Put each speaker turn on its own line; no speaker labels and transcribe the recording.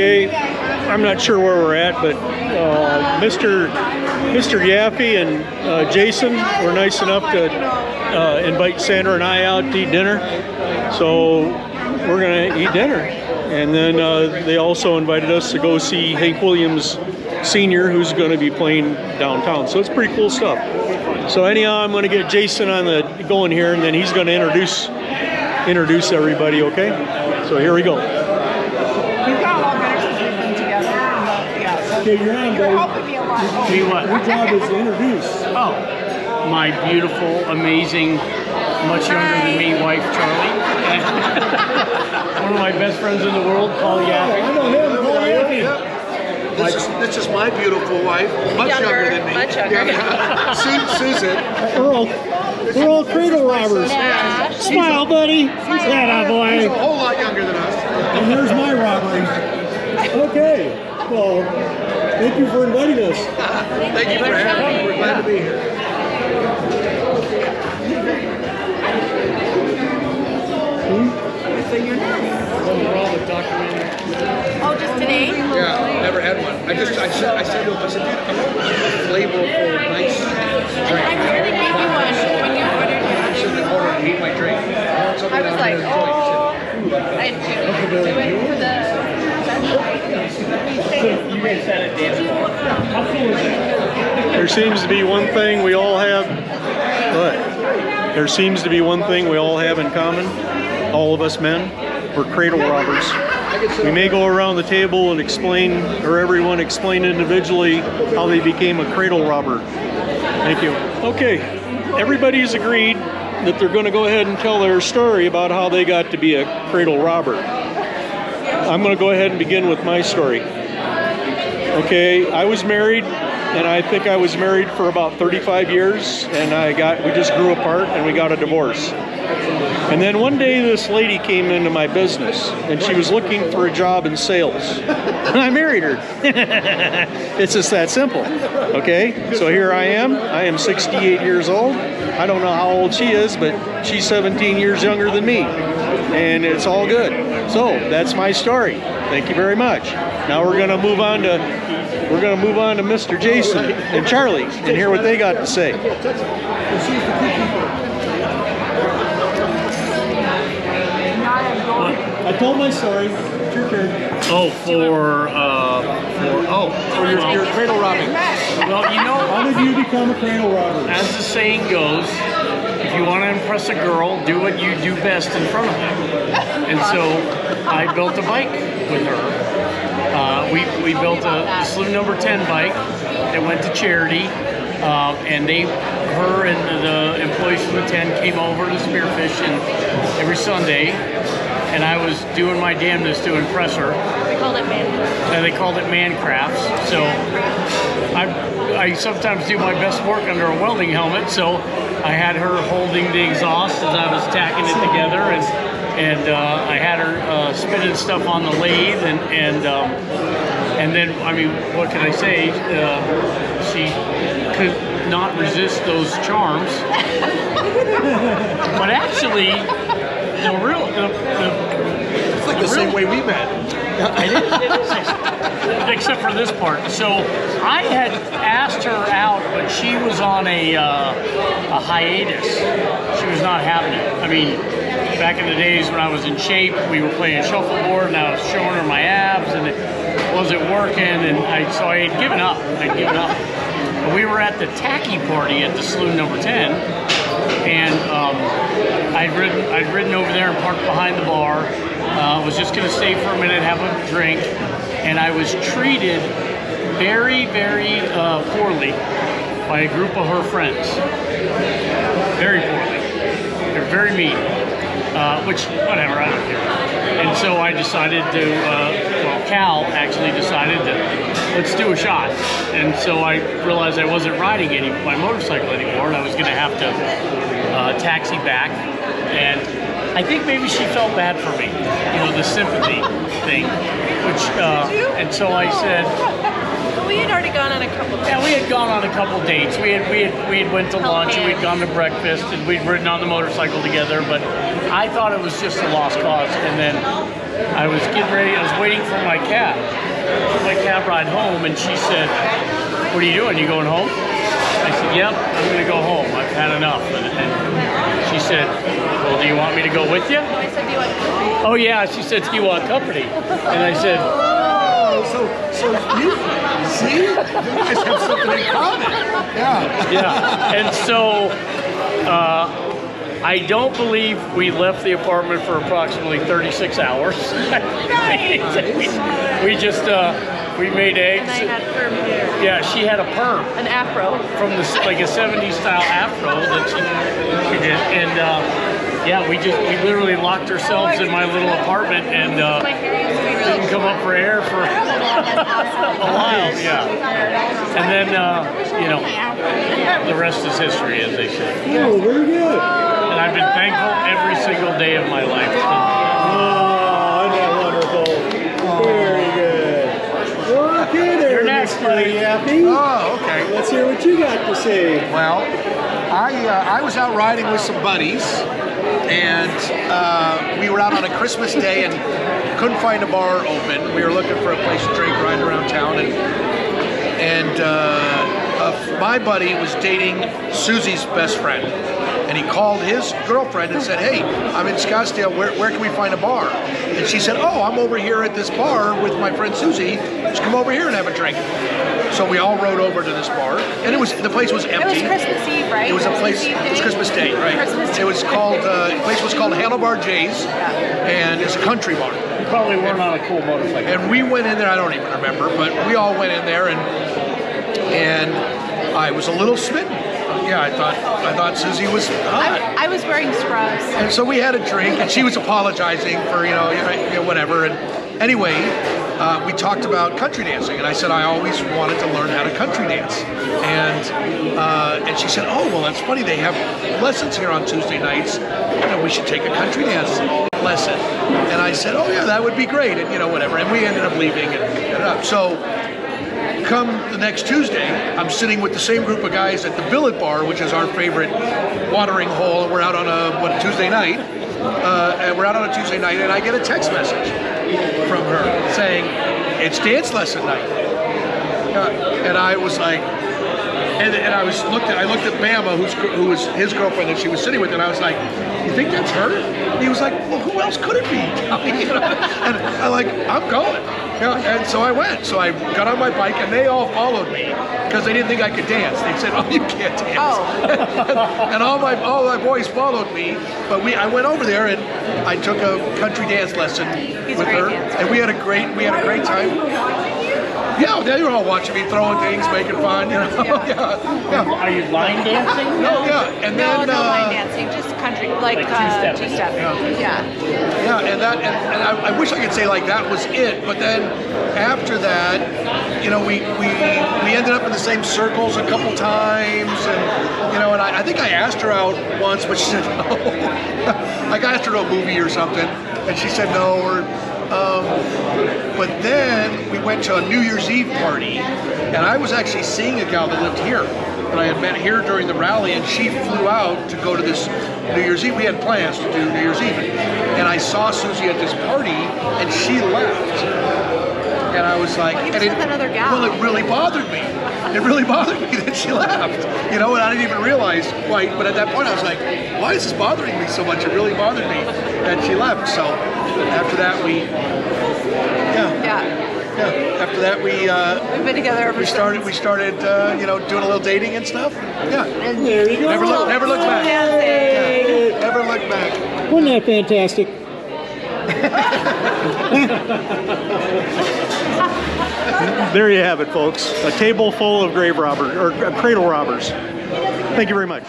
Okay, I'm not sure where we're at, but Mr. Yaffe and Jason were nice enough to invite Sandra and I out to eat dinner. So we're gonna eat dinner. And then they also invited us to go see Hank Williams Sr., who's gonna be playing downtown. So it's pretty cool stuff. So anyhow, I'm gonna get Jason on the going here, and then he's gonna introduce everybody, okay? So here we go. Okay, you're on, buddy.
Me what?
Your job is to introduce.
Oh, my beautiful, amazing, much younger than me wife, Charlie. One of my best friends in the world, Paul Yaffe.
I know him, Paul Yaffe.
This is my beautiful wife, much younger than me.
Much younger.
Yeah. Susan.
We're all cradle robbers.
Yeah.
Smile, buddy. That boy.
She's a whole lot younger than us.
And there's my robbery. Okay. Well, thank you for inviting us.
Thank you for having me. We're glad to be here.
So you're not. Oh, just today?
Yeah, never had one. I said to him, I said, dude, I want a flavorful, nice drink.
I really gave you one when you ordered
I said, I ordered and ate my drink.
I was like, oh, I had to do it for the...
There seems to be one thing we all have. What? There seems to be one thing we all have in common. All of us men. We're cradle robbers. We may go around the table and explain, or everyone explain individually how they became a cradle robber. Thank you. Okay, everybody's agreed that they're going to go ahead and tell their story about how they got to be a cradle robber. I'm going to go ahead and begin with my story. Okay, I was married, and I think I was married for about 35 years, and we just grew apart and we got a divorce. And then one day this lady came into my business, and she was looking for a job in sales. And I married her. It's just that simple. Okay, so here I am 68 years old. I don't know how old she is, but she's 17 years younger than me. And it's all good. So that's my story. Thank you very much. Now we're gonna move on to Mr. Jason and Charlie and hear what they got to say. I told my story. It's your turn.
Oh, for
your cradle robbing.
Well, you know,
How did you become a cradle robber?
as the saying goes, if you want to impress a girl, do what you do best in front of them. And so I built a bike with her. We built a Saloon number 10 bike that went to charity. And her and the employees from the 10 came over to spearfish every Sunday. And I was doing my damnedest to impress her.
They called it man.
And they called it man crafts. So I sometimes do my best work under a welding helmet. So I had her holding the exhaust as I was tacking it together, and I had her spinning stuff on the lathe, and then, I mean, what can I say? She could not resist those charms. But actually,
It's like the same way we met.
it is, except for this part. So I had asked her out, but she was on a hiatus. She was not having it. I mean, back in the days when I was in shape, we were playing shuffleboard, and I was showing her my abs, and it wasn't working, and so I had given up. And we were at the tacky party at the Saloon number 10, and I'd ridden over there and parked behind the bar. Was just going to stay for a minute, have a drink, and I was treated very, very poorly by a group of her friends. Very poorly. They're very mean, which, whatever, I don't care. And so I decided to, Cal actually decided to, let's do a shot. And so I realized I wasn't riding my motorcycle anymore, and I was going to have to taxi back. And I think maybe she felt bad for me, the sympathy thing, which, and so I said,
But we had already gone on a couple dates.
yeah, we had gone on a couple dates. We had went to lunch, and we'd gone to breakfast, and we'd ridden on the motorcycle together, but I thought it was just a lost cause. And then I was getting ready. I was waiting for my cab ride home, and she said, "What are you doing? You going home?" I said, "Yep, I'm going to go home. I've had enough." And she said, "Well, do you want me to go with you?"
I said, do you want company?
Oh yeah, she said, "Do you want company?" And I said,
So you see, you guys have something in common. Yeah.
yeah. And so I don't believe we left the apartment for approximately 36 hours. we just we made eggs.
And I had perm hair.
Yeah, she had a perm
An afro.
from like a 70s style afro that she did, and yeah, we literally locked ourselves in my little apartment and
My hair used to be really
didn't come up for air for a while. Yeah, and then you know, the rest is history, as they say.
Oh, very good.
And I've been thankful every single day of my life.
Oh, isn't that wonderful? Very good. Okay there,
You're next, buddy.
Yaffe.
Oh, okay.
Let's hear what you got to say.
Well, I was out riding with some buddies, and we were out on a Christmas day and couldn't find a bar open. We were looking for a place to drink, riding around town, and my buddy was dating Susie's best friend. And he called his girlfriend and said, "Hey, I'm in Scottsdale. Where can we find a bar?" And she said, "Oh, I'm over here at this bar with my friend Susie. Just come over here and have a drink." So we all rode over to this bar, and the place was
It was
empty.
Christmas Eve, right?
It was a place.
Eve
It was
day?
Christmas Day, right?
Christmas
It was called. The place was called Handlebar J's, and it's a country bar.
You probably weren't on a cool motorcycle.
And we went in there. I don't even remember, but we all went in there, and I was a little smitten. Yeah, I thought Susie was hot.
I was wearing scrubs.
And so we had a drink, and she was apologizing for whatever. And anyway, we talked about country dancing, and I said I always wanted to learn how to country dance. And she said, "Oh, well, that's funny. They have lessons here on Tuesday nights. We should take a country dance lesson." And I said, "Oh yeah, that would be great." And whatever. And we ended up leaving and so. Come the next Tuesday, I'm sitting with the same group of guys at the Billet Bar, which is our favorite watering hole. We're out on a Tuesday night, and I get a text message from her saying, "It's dance lesson night." And I was like, and I looked at Bama, who was his girlfriend that she was sitting with, and I was like, "You think that's her?" And he was like, "Well, who else could it be?" And I'm going. And so I went. So I got on my bike, and they all followed me because they didn't think I could dance. They said, "Oh, you can't dance."
Oh.
And all my boys followed me. But I went over there, and I took a country dance lesson
He's
with
a great
her,
dancer.
and we had a great time. Yeah, they were all watching me throwing things, making fun. Yeah.
Are you line dancing?
No, yeah, and
No,
then
no line dancing, just country, like
two-step.
two-step. Yeah.
yeah, and I wish I could say like that was it, but then after that, we ended up in the same circles a couple times, and and I think I asked her out once, but she said no. Like I asked her to a movie or something, and she said no. But then we went to a New Year's Eve party, and I was actually seeing a gal that lived here that I had met here during the rally, and she flew out to go to this New Year's Eve. We had plans to do New Year's Eve, and I saw Susie at this party, and she left. And I was like,
He was with another gal.
Well, it really bothered me. It really bothered me that she left. And I didn't even realize why. But at that point, I was like, why is this bothering me so much? It really bothered me that she left. So after that, after that,
We've been together ever
we started doing a little dating and stuff. Yeah.
There you go.
Never looked back.
dancing.
Never looked back.
Wasn't that fantastic? There you have it, folks. A table full of grave robbers or cradle robbers. Thank you very much.